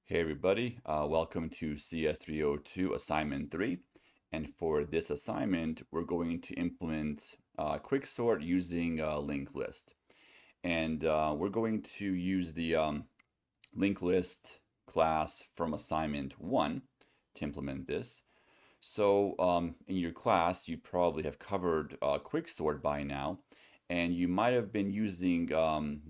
Hey everybody, welcome to CS302 assignment 3. And for this assignment, we're going to implement Quicksort using linked list. And we're going to use the linked list class from assignment 1 to implement this. So in your class, you probably have covered Quicksort by now, and you might have been using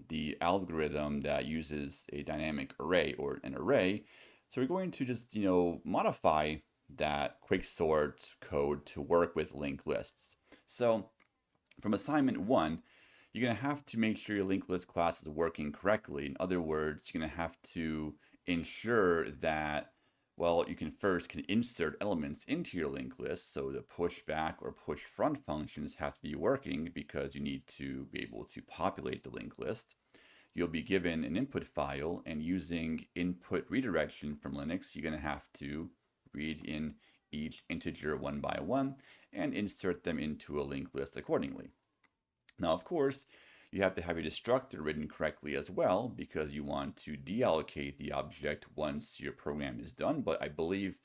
the algorithm that uses a dynamic array or an array. So we're going to just, modify that Quicksort code to work with linked lists. So from assignment 1, you're going to have to make sure your linked list class is working correctly. In other words, you're going to have to ensure that, well, you can insert elements into your linked list. So the push back or push front functions have to be working because you need to be able to populate the linked list. You'll be given an input file, and using input redirection from Linux, you're going to have to read in each integer one by one and insert them into a linked list accordingly. Now, of course, you have to have your destructor written correctly as well because you want to deallocate the object once your program is done, but I believe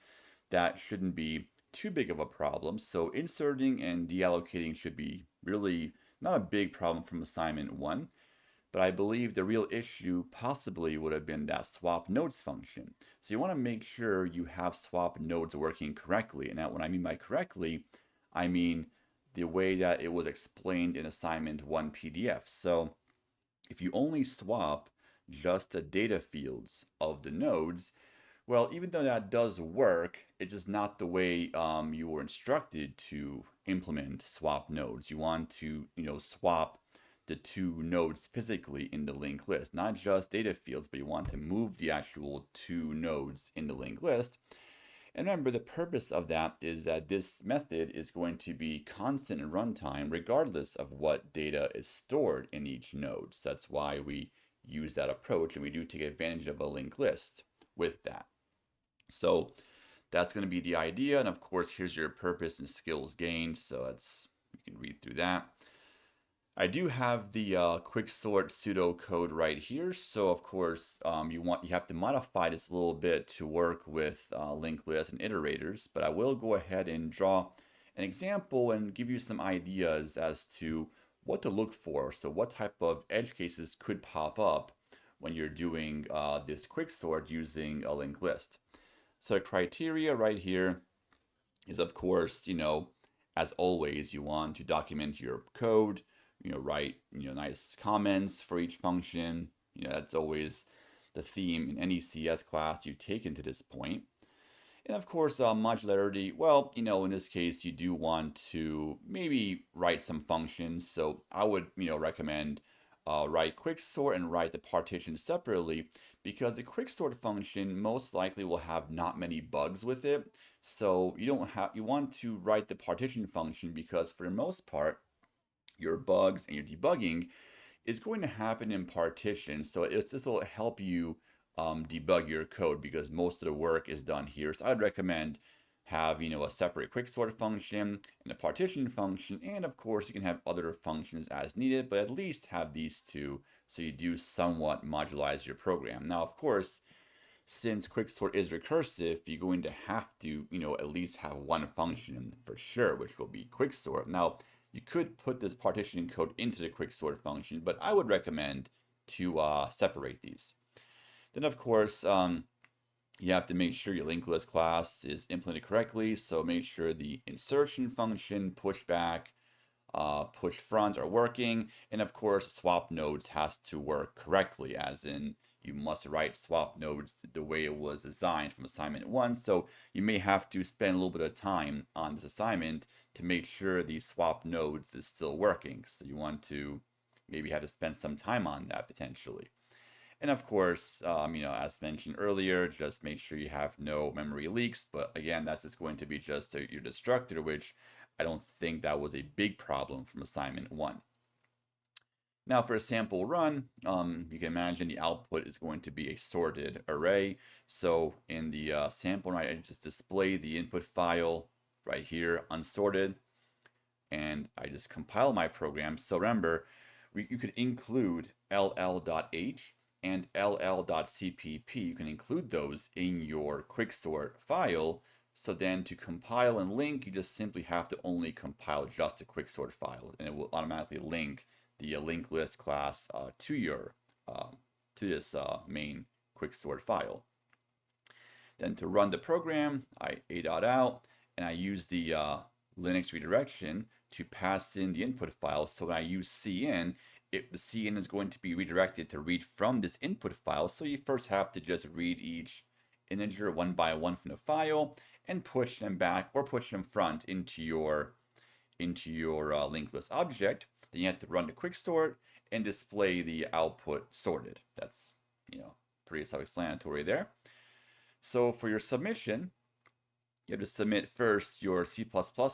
that shouldn't be too big of a problem. So inserting and deallocating should be really not a big problem from assignment 1, but I believe the real issue possibly would have been that swap nodes function. So you want to make sure you have swap nodes working correctly. And now what I mean by correctly, I mean the way that it was explained in assignment 1 PDF. So if you only swap just the data fields of the nodes, well, even though that does work, it's just not the way you were instructed to implement swap nodes. You want to, swap the two nodes physically in the linked list, not just data fields, but you want to move the actual two nodes in the linked list. And remember, the purpose of that is that this method is going to be constant in runtime regardless of what data is stored in each node. So that's why we use that approach, and we do take advantage of a linked list with that. So that's going to be the idea. And of course, here's your purpose and skills gained. So you can read through that. I do have the Quicksort pseudocode right here. So of course, you have to modify this a little bit to work with linked lists and iterators. But I will go ahead and draw an example and give you some ideas as to what to look for. So what type of edge cases could pop up when you're doing this Quicksort using a linked list. So the criteria right here is, of course, as always, you want to document your code, write, nice comments for each function. That's always the theme in any CS class you've taken to this point. And of course, modularity, well, in this case, you do want to maybe write some functions. So I would, recommend write quicksort and write the partition separately because the quicksort function most likely will have not many bugs with it. So you want to write the partition function because for the most part, your bugs and your debugging is going to happen in partition. So this will help you debug your code because most of the work is done here. So I'd recommend have a separate quicksort function and a partition function, and of course you can have other functions as needed, but at least have these two so you do somewhat modularize your program. Now, of course, since quicksort is recursive, you're going to have to, at least have one function for sure, which will be quicksort. Now, you could put this partitioning code into the quicksort function, but I would recommend to separate these. Then, of course, you have to make sure your linked list class is implemented correctly. So make sure the insertion function, pushback, push front are working. And of course, swap nodes has to work correctly, as in you must write swap nodes the way it was designed from assignment 1. So you may have to spend a little bit of time on this assignment to make sure the swap nodes is still working. So you want to maybe have to spend some time on that potentially. And of course, as mentioned earlier, just make sure you have no memory leaks. But again, that's just going to be just your destructor, which I don't think that was a big problem from assignment 1. Now for a sample run, you can imagine the output is going to be a sorted array. So in the sample run, I just display the input file right here, unsorted, and I just compile my program. So remember, you could include ll.h and ll.cpp. You can include those in your Quicksort file. So then to compile and link, you just simply have to only compile just a Quicksort file, and it will automatically link the linked list class to your to this main Quicksort file. Then to run the program, I a.out, and I use the Linux redirection to pass in the input file. So when I use cin, the cin is going to be redirected to read from this input file. So you first have to just read each integer one by one from the file and push them back or push them front into your linked list object. Then you have to run the quicksort and display the output sorted. That's pretty self-explanatory there. So for your submission, you have to submit first your C++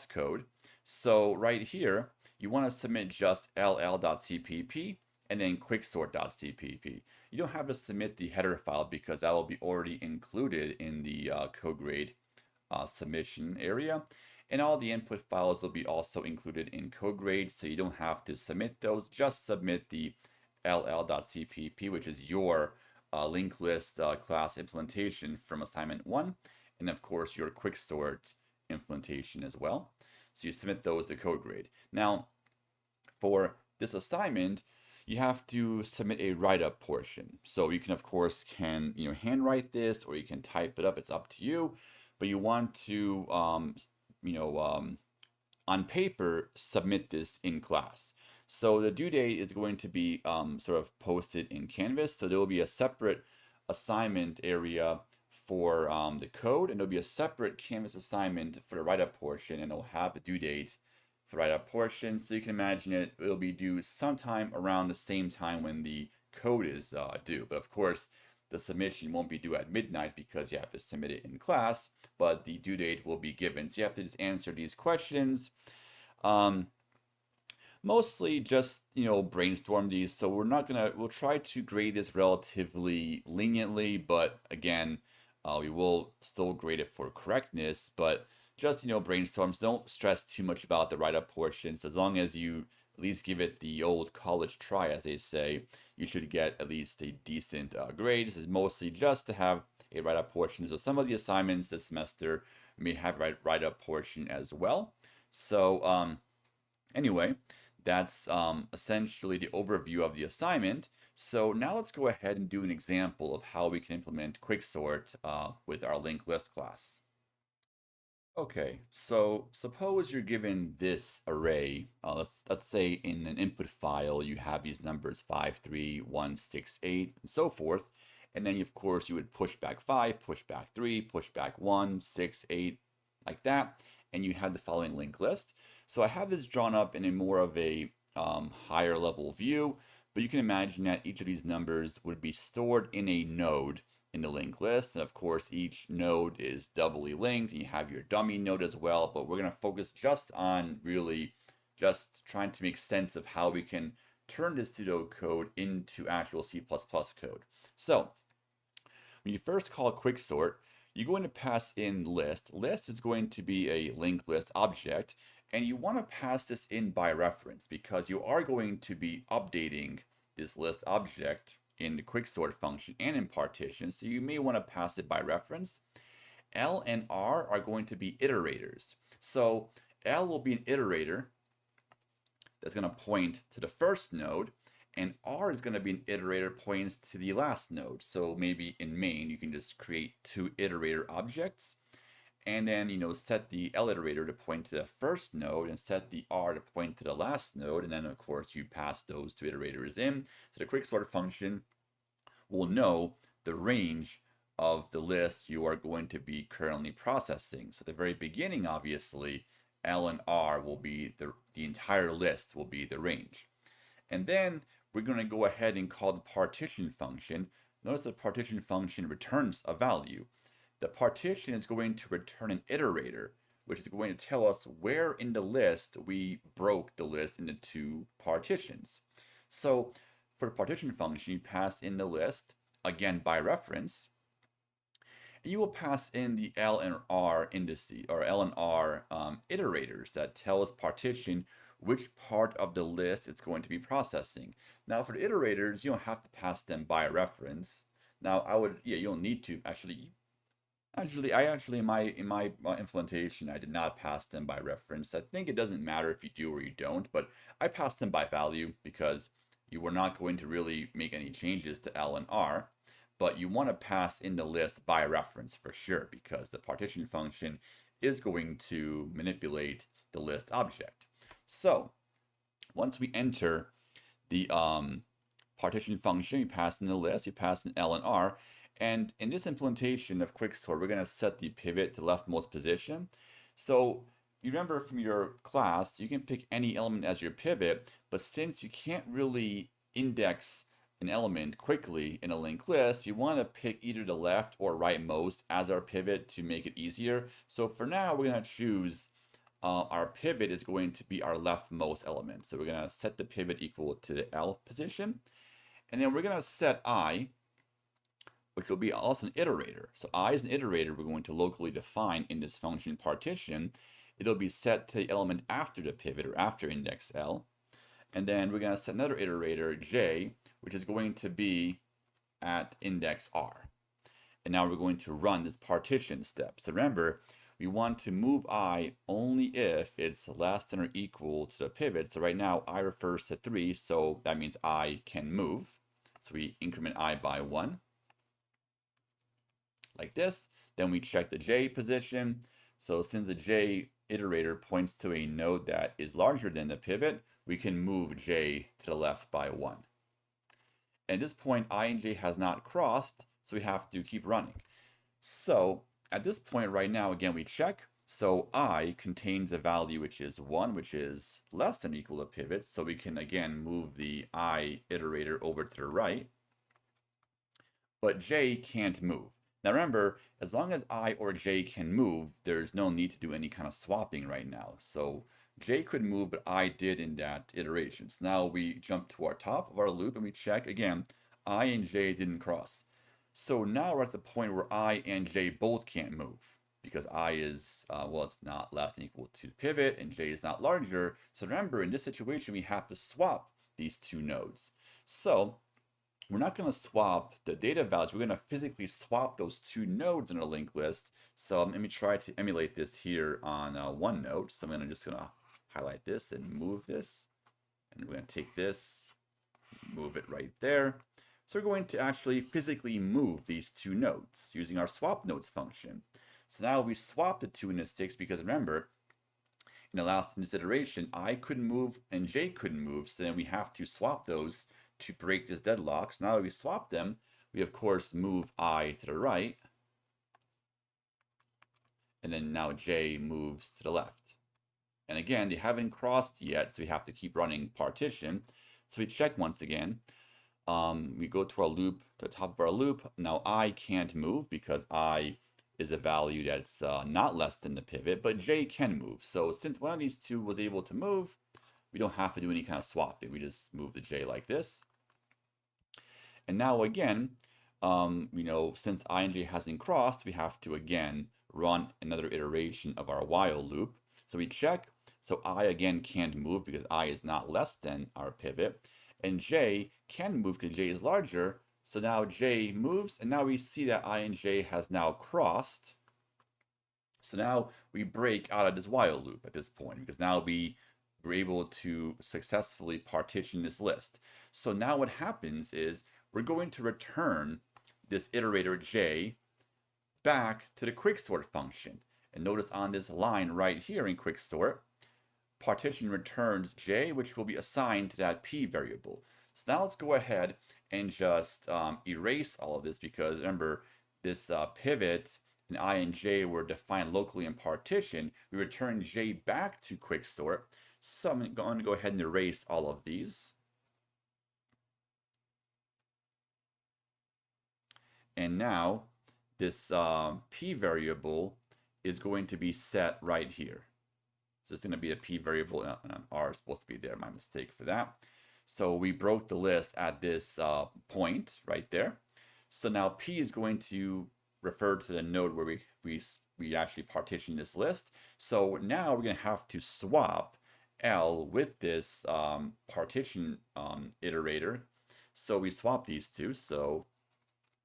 code. So right here, you want to submit just ll.cpp and then quicksort.cpp. You don't have to submit the header file because that will be already included in the code grade submission area. And all the input files will be also included in code grade, so you don't have to submit those. Just submit the ll.cpp, which is your linked list class implementation from assignment 1, and of course your quicksort implementation as well. So you submit those to code grade. Now, for this assignment, you have to submit a write-up portion. So you can, of course, handwrite this, or you can type it up. It's up to you. But you want to, on paper, submit this in class. So the due date is going to be sort of posted in Canvas. So there will be a separate assignment area for the code, and there'll be a separate Canvas assignment for the write-up portion, and it'll have the due date for the write-up portion. So you can imagine it'll be due sometime around the same time when the code is due. But of course, the submission won't be due at midnight because you have to submit it in class, but the due date will be given. So you have to just answer these questions. Mostly just, brainstorm these. So we'll try to grade this relatively leniently, but again, we will still grade it for correctness, but just, brainstorms. Don't stress too much about the write-up portions. As long as you at least give it the old college try, as they say, you should get at least a decent grade. This is mostly just to have a write-up portion. So some of the assignments this semester may have a write-up portion as well. So anyway, that's essentially the overview of the assignment. So now let's go ahead and do an example of how we can implement Quicksort with our linked list class. Okay, so suppose you're given this array. Let's say in an input file you have these numbers 5, 3, 1, 6, 8, and so forth. And then of course you would push back 5, push back 3, push back 1, 6, 8, like that. And you have the following linked list. So I have this drawn up in a more of a higher level view, but you can imagine that each of these numbers would be stored in a node in the linked list. And of course, each node is doubly linked, and you have your dummy node as well. But we're going to focus just on really just trying to make sense of how we can turn this pseudocode into actual C++ code. So when you first call Quicksort, you're going to pass in list. List is going to be a linked list object, and you want to pass this in by reference because you are going to be updating this list object in the quicksort function and in partition, so you may want to pass it by reference. L and R are going to be iterators. So L will be an iterator that's going to point to the first node, and R is going to be an iterator points to the last node. So maybe in main, you can just create two iterator objects, and then set the L iterator to point to the first node and set the R to point to the last node, and then of course you pass those two iterators in. So the quicksort function will know the range of the list you are going to be currently processing. So at the very beginning, obviously, L and R will be the entire list will be the range. And then we're going to go ahead and call the partition function. Notice the partition function returns a value. The partition is going to return an iterator, which is going to tell us where in the list we broke the list into two partitions. So for the partition function, you pass in the list, again by reference, and you will pass in the L and R indices, or L and R iterators that tells partition which part of the list it's going to be processing. Now for the iterators, you don't have to pass them by reference. Now you don't need to actually. In my implementation, I did not pass them by reference. I think it doesn't matter if you do or you don't, but I passed them by value because you were not going to really make any changes to L and R, but you want to pass in the list by reference for sure because the partition function is going to manipulate the list object. So once we enter the partition function, you pass in the list, you pass in L and R, and in this implementation of Quicksort, we're going to set the pivot to leftmost position. So you remember from your class, you can pick any element as your pivot, but since you can't really index an element quickly in a linked list, we want to pick either the left or rightmost as our pivot to make it easier. So for now, we're going to choose our pivot is going to be our leftmost element. So we're going to set the pivot equal to the L position. And then we're going to set I, which will be also an iterator. So I is an iterator we're going to locally define in this function partition. It'll be set to the element after the pivot or after index L. And then we're going to set another iterator, J, which is going to be at index R. And now we're going to run this partition step. So remember, we want to move I only if it's less than or equal to the pivot. So right now I refers to 3, so that means I can move. So we increment I by 1, like this. Then we check the J position. So since the J iterator points to a node that is larger than the pivot, we can move J to the left by 1. At this point, I and J has not crossed, so we have to keep running. So at this point right now, again, we check. So I contains a value which is 1, which is less than or equal to pivot. So we can, again, move the I iterator over to the right. But J can't move. Now remember, as long as I or J can move, there's no need to do any kind of swapping right now. So J could move, but I did in that iteration. So now we jump to our top of our loop and we check again, I and J didn't cross. So now we're at the point where I and J both can't move because I is, it's not less than equal to the pivot and J is not larger. So remember, in this situation, we have to swap these two nodes. So we're not going to swap the data values. We're going to physically swap those two nodes in a linked list. So let me try to emulate this here on one node. So I'm just going to highlight this and move this. And we're going to take this, move it right there. So we're going to actually physically move these two nodes using our swap nodes function. So now we swap the two statistics because remember, in this iteration, I couldn't move and J couldn't move. So then we have to swap those to break this deadlock. So now that we swap them, we of course move I to the right. And then now J moves to the left. And again, they haven't crossed yet, so we have to keep running partition. So we check once again. We go to our loop, to the top of our loop. Now I can't move because I is a value that's not less than the pivot, but J can move. So since one of these two was able to move, we don't have to do any kind of swapping. We just move the J like this. And now again, since I and J hasn't crossed, we have to again run another iteration of our while loop. So we check. So I again can't move because I is not less than our pivot. And J can move because J is larger. So now J moves, and now we see that I and J has now crossed. So now we break out of this while loop at this point because now we're able to successfully partition this list. So now what happens is we're going to return this iterator J back to the quicksort function. And notice on this line right here in quicksort, partition returns J, which will be assigned to that P variable. So now let's go ahead and just erase all of this because remember, this pivot and I and J were defined locally in partition. We return J back to quicksort. So I'm going to go ahead and erase all of these. And now this P variable is going to be set right here. So it's going to be a P variable, and R is supposed to be there. My mistake for that. So we broke the list at this point right there. So now P is going to refer to the node where we actually partition this list. So now we're going to have to swap L with this partition iterator. So we swap these two. So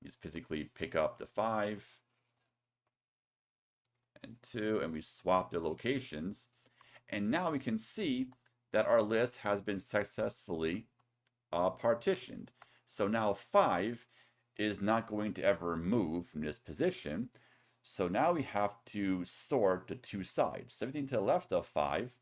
we just physically pick up the 5 and 2, and we swap their locations. And now we can see that our list has been successfully partitioned. So now 5 is not going to ever move from this position. So now we have to sort the two sides. So everything to the left of 5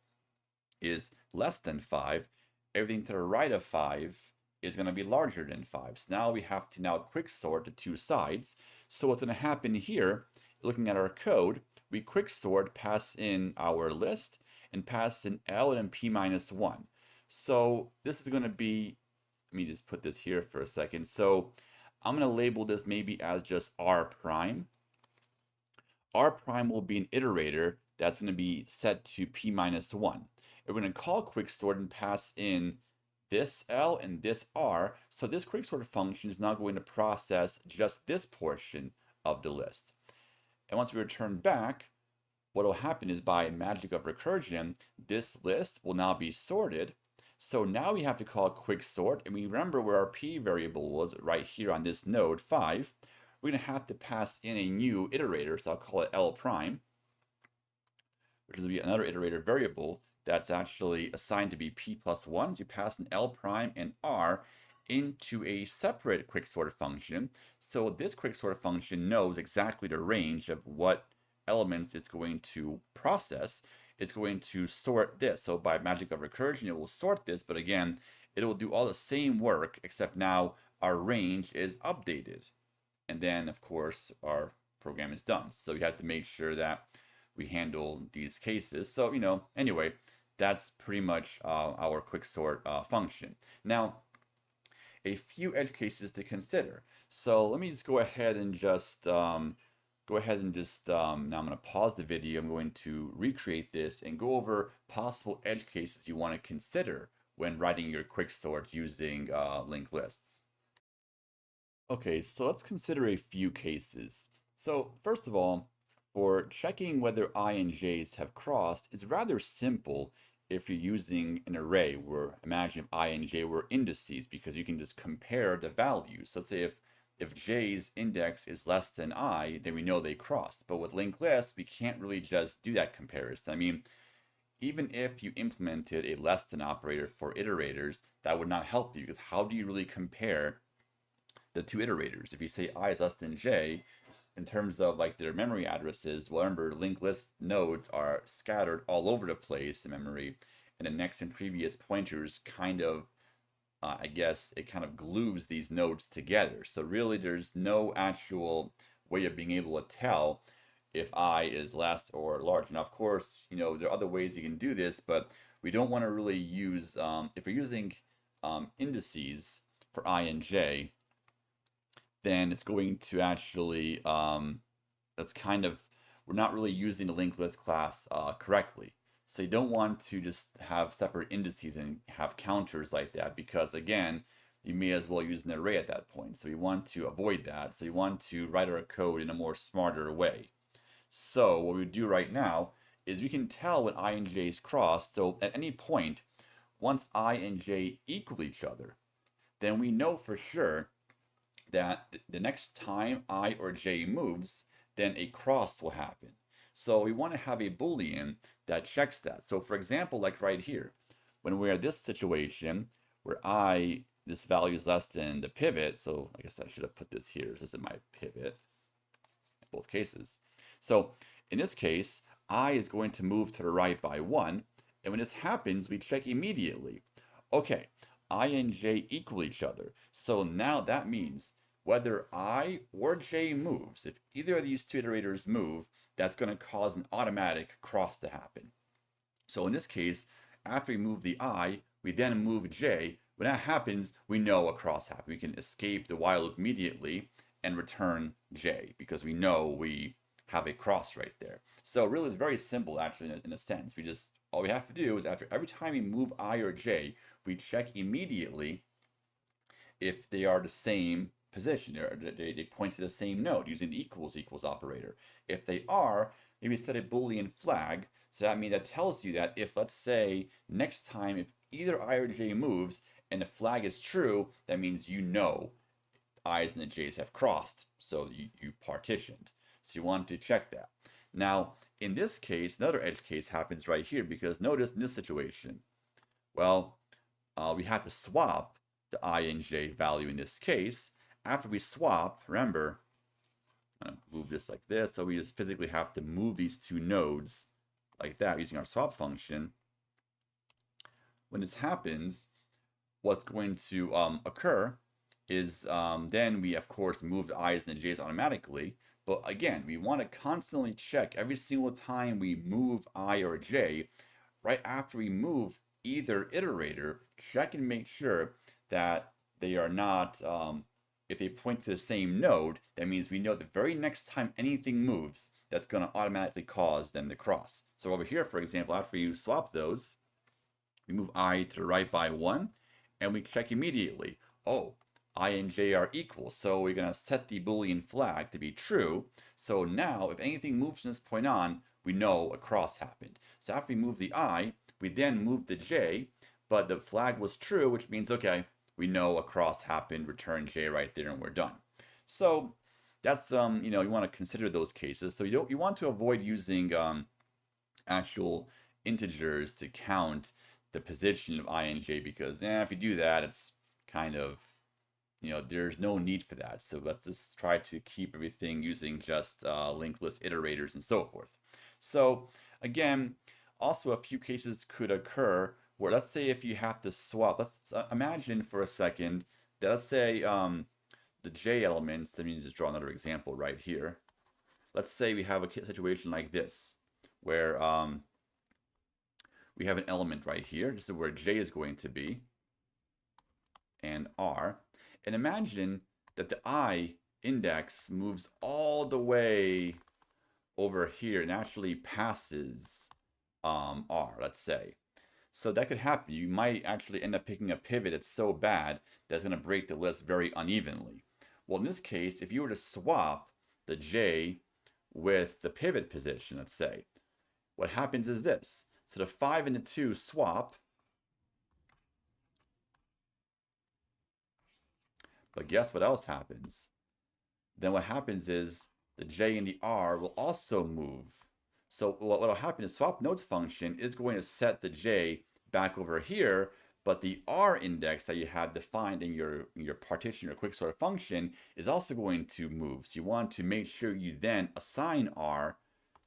is less than 5. Everything to the right of 5 is going to be larger than 5. So now we have to now quicksort the two sides. So what's going to happen here, looking at our code, we quicksort, pass in our list, and pass in L and P minus 1. So this is going to be, let me just put this here for a second. So I'm going to label this maybe as just R prime. R prime will be an iterator that's going to be set to P minus 1. And we're going to call quicksort and pass in this L and this R. So this quicksort function is now going to process just this portion of the list. And once we return back, what will happen is by magic of recursion, this list will now be sorted. So now we have to call quicksort, and we remember where our P variable was right here on this node 5. We're going to have to pass in a new iterator, so I'll call it L prime, which will be another iterator variable that's actually assigned to be P plus 1. So you pass an L prime and R into a separate quicksort function. So this quicksort function knows exactly the range of what elements it's going to process. It's going to sort this. So by magic of recursion, it will sort this, but again, it will do all the same work, except now our range is updated. And then, of course, our program is done. So you have to make sure that we handle these cases. So, anyway, that's pretty much our quicksort function. Now, a few edge cases to consider. So let me just go ahead and just now I'm going to pause the video. I'm going to recreate this and go over possible edge cases you want to consider when writing your quicksort using linked lists. Okay, so let's consider a few cases. So first of all, for checking whether I and J's have crossed, it's rather simple if you're using an array where imagine if I and J were indices, because you can just compare the values. So let's say if J's index is less than I, then we know they crossed. But with linked lists, we can't really just do that comparison. I mean, even if you implemented a less than operator for iterators, that would not help you, because how do you really compare the two iterators? If you say I is less than J, in terms of like their memory addresses, well, remember linked list nodes are scattered all over the place in memory, and the next and previous pointers kind of, I guess, it kind of glues these nodes together. So really, there's no actual way of being able to tell if I is less or large. Now, of course, there are other ways you can do this, but we don't want to really use, if we're using indices for I and J, then it's going to actually, that's kind of, we're not really using the linked list class correctly. So you don't want to just have separate indices and have counters like that, because again, you may as well use an array at that point. So we want to avoid that. So you want to write our code in a more smarter way. So what we do right now is we can tell when I and J is crossed. So at any point, once I and J equal each other, then we know for sure that the next time I or J moves, then a cross will happen. So we want to have a Boolean that checks that. So for example, like right here, when we're at this situation where this value is less than the pivot, so I guess I should have put this here. This is my pivot in both cases. So in this case, I is going to move to the right by 1. And when this happens, we check immediately. Okay, I and J equal each other. So now that means whether I or J moves, if either of these two iterators move, that's going to cause an automatic cross to happen. So in this case, after we move the I, we then move J. When that happens, we know a cross happened. We can escape the while loop immediately and return J, because we know we have a cross right there. So really, it's very simple actually in a sense. All we have to do is after every time we move I or J, we check immediately if they are the same position, or they point to the same node using the equals equals operator. If they are, maybe set a Boolean flag. So that means that tells you that if, let's say, next time if either I or j moves and the flag is true, that means you know i's and the j's have crossed, so you partitioned. So you want to check that. Now, in this case, another edge case happens right here, because notice in this situation, well, we have to swap the I and j value in this case. After we swap, remember, I'm going to move this like this, so we just physically have to move these two nodes like that using our swap function. When this happens, what's going to occur is then we, of course, move the i's and the j's automatically. But again, we want to constantly check every single time we move I or j. Right after we move either iterator, check and make sure that they are not, if they point to the same node, that means we know the very next time anything moves, that's going to automatically cause them to cross. So over here, for example, after you swap those, we move I to the right by 1, and we check immediately. Oh, I and j are equal, so we're going to set the Boolean flag to be true. So now, if anything moves from this point on, we know a cross happened. So after we move the I, we then move the j, but the flag was true, which means, okay, we know a cross happened, return j right there, and we're done. So that's, you want to consider those cases. So you want to avoid using actual integers to count the position of I and j, because if you do that, it's kind of, there's no need for that. So let's just try to keep everything using just linked list iterators and so forth. So again, also a few cases could occur where, let's say if you have to swap, let's imagine for a second that, let's say the j elements, let me just draw another example right here. Let's say we have a situation like this, where we have an element right here. This is where j is going to be, and r. And imagine that the I index moves all the way over here and actually passes r, let's say. So that could happen. You might actually end up picking a pivot that's so bad that it's going to break the list very unevenly. Well, in this case, if you were to swap the j with the pivot position, let's say, what happens is this. So the 5 and the 2 swap, but guess what else happens? Then what happens is the j and the r will also move. So what will happen is swap nodes function is going to set the j back over here, but the r index that you have defined in your partition or quicksort function is also going to move. So you want to make sure you then assign r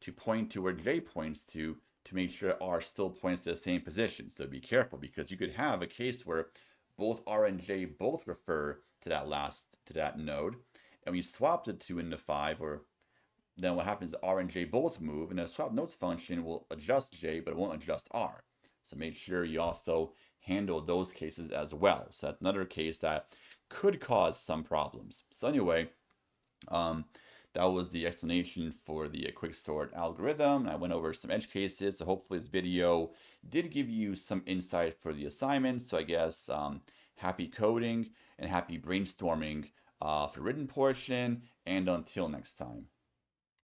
to point to where j points to make sure r still points to the same position. So be careful, because you could have a case where both r and j both refer to that node, and we swap the 2 into 5, or then what happens is r and j both move, and the swap nodes function will adjust j, but it won't adjust r. So make sure you also handle those cases as well. So that's another case that could cause some problems. So anyway, that was the explanation for the quicksort algorithm. I went over some edge cases, so hopefully this video did give you some insight for the assignment. So I guess happy coding and happy brainstorming for the written portion, and until next time.